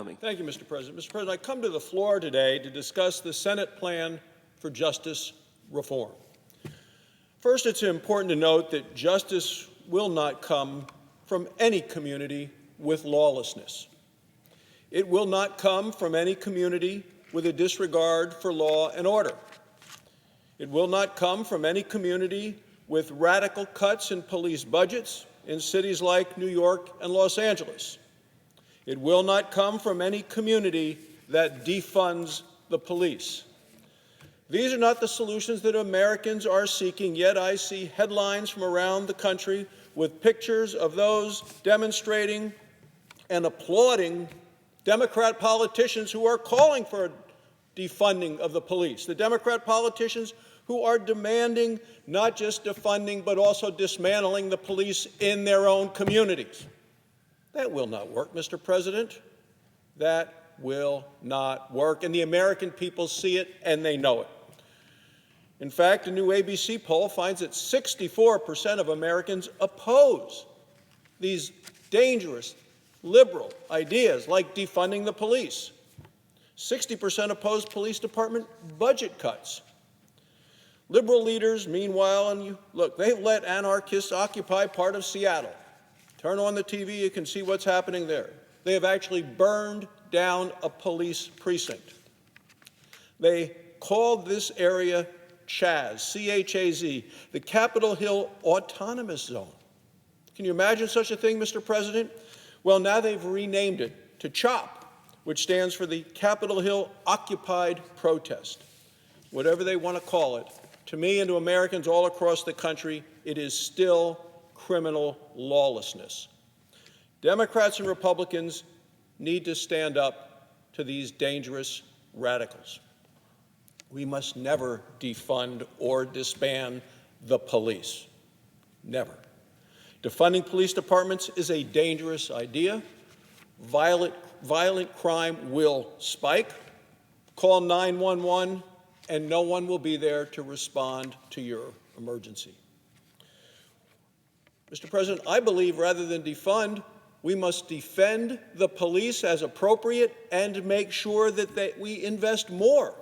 coming. Thank you, Mr. President. Mr. President, I come to the floor today to discuss the Senate plan for justice reform. First, it's important to note that justice will not come from any community with lawlessness. It will not come from any community with a disregard for law and order. It will not come from any community with radical cuts in police budgets in cities like New York and Los Angeles. It will not come from any community that defunds the police. These are not the solutions that Americans are seeking, yet I see headlines from around the country with pictures of those demonstrating and applauding Democrat politicians who are calling for defunding of the police, the Democrat politicians who are demanding not just defunding but also dismantling the police in their own communities. That will not work, Mr. President. That will not work, and the American people see it and they know it. In fact, a new ABC poll finds that 64% of Americans oppose these dangerous, liberal ideas like defunding the police. 60% oppose police department budget cuts. Liberal leaders, meanwhile, and look, they've let anarchists occupy part of Seattle. Turn on the TV, you can see what's happening there. They have actually burned down a police precinct. They called this area CHAZ, C-H-A-Z, the Capitol Hill Autonomous Zone. Can you imagine such a thing, Mr. President? Well, now they've renamed it to CHOP, which stands for the Capitol Hill Occupied Protest. Whatever they want to call it, to me and to Americans all across the country, it is still criminal lawlessness. Democrats and Republicans need to stand up to these dangerous radicals. We must never defund or disband the police. Never. Defunding police departments is a dangerous idea. Violent crime will spike. Call 911 and no one will be there to respond to your emergency. Mr. President, I believe rather than defund, we must defend the police as appropriate and make sure that we invest more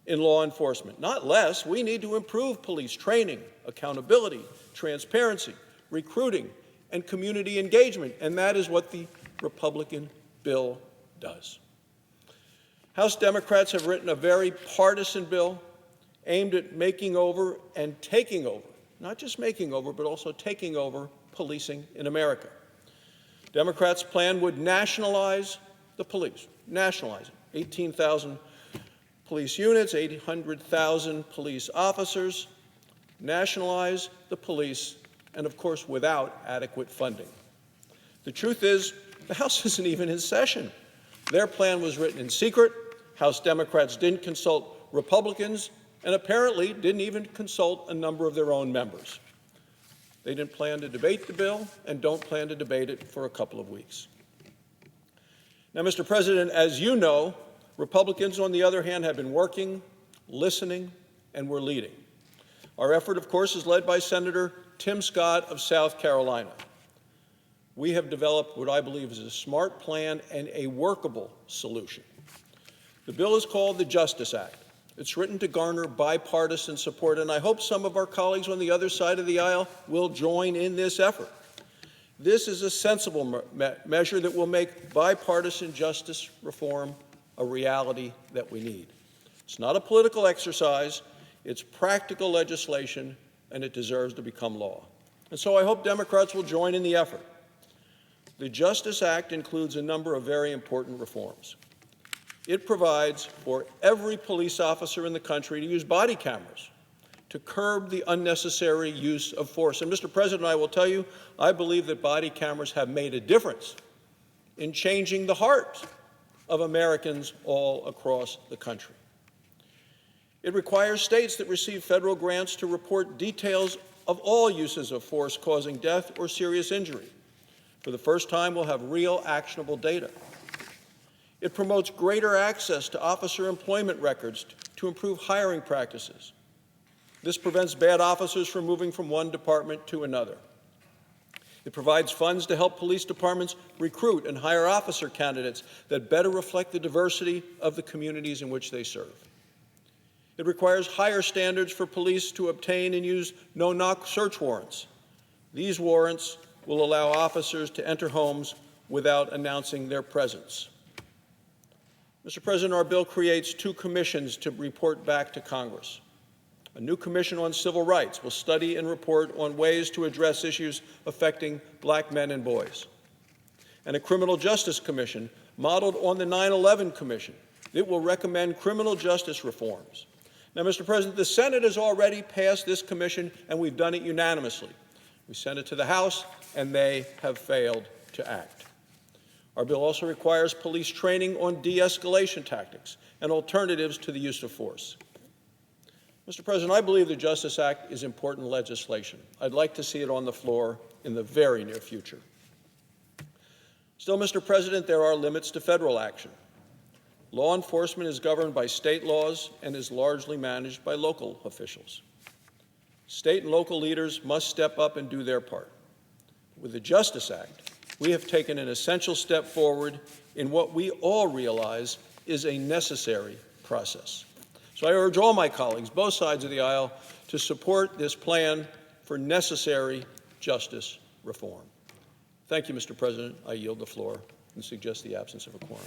in law enforcement, not less. We need to improve police training, accountability, transparency, recruiting, and community engagement, and that is what the Republican bill does. House Democrats have written a very partisan bill aimed at making over and taking over, not just making over, but also taking over policing in America. Democrats' plan would nationalize the police, nationalize it. 18,000 police units, 800,000 police officers, nationalize the police, and of course without adequate funding. The truth is, the House isn't even in session. Their plan was written in secret. House Democrats didn't consult Republicans and apparently didn't even consult a number of their own members. They didn't plan to debate the bill and don't plan to debate it for a couple of weeks. Now, Mr. President, as you know, Republicans, on the other hand, have been working, listening, and we're leading. Our effort, of course, is led by Senator Tim Scott of South Carolina. We have developed what I believe is a smart plan and a workable solution. The bill is called the Justice Act. It's written to garner bipartisan support, and I hope some of our colleagues on the other side of the aisle will join in this effort. This is a sensible measure that will make bipartisan justice reform a reality that we need. It's not a political exercise. It's practical legislation, and it deserves to become law. And so I hope Democrats will join in the effort. The Justice Act includes a number of very important reforms. It provides for every police officer in the country to use body cameras to curb the unnecessary use of force. And Mr. President, I will tell you, I believe that body cameras have made a difference in changing the heart of Americans all across the country. It requires states that receive federal grants to report details of all uses of force causing death or serious injury. For the first time, we'll have real actionable data. It promotes greater access to officer employment records to improve hiring practices. This prevents bad officers from moving from one department to another. It provides funds to help police departments recruit and hire officer candidates that better reflect the diversity of the communities in which they serve. It requires higher standards for police to obtain and use no-knock search warrants. These warrants will allow officers to enter homes without announcing their presence. Mr. President, our bill creates 2 commissions to report back to Congress. A new commission on civil rights will study and report on ways to address issues affecting black men and boys. And a criminal justice commission modeled on the 9/11 Commission. It will recommend criminal justice reforms. Now, Mr. President, the Senate has already passed this commission, and we've done it unanimously. We sent it to the House, and they have failed to act. Our bill also requires police training on de-escalation tactics and alternatives to the use of force. Mr. President, I believe the Justice Act is important legislation. I'd like to see it on the floor in the very near future. Still, Mr. President, there are limits to federal action. Law enforcement is governed by state laws and is largely managed by local officials. State and local leaders must step up and do their part. With the Justice Act, we have taken an essential step forward in what we all realize is a necessary process. So I urge all my colleagues, both sides of the aisle, to support this plan for necessary justice reform. Thank you, Mr. President. I yield the floor and suggest the absence of a quorum.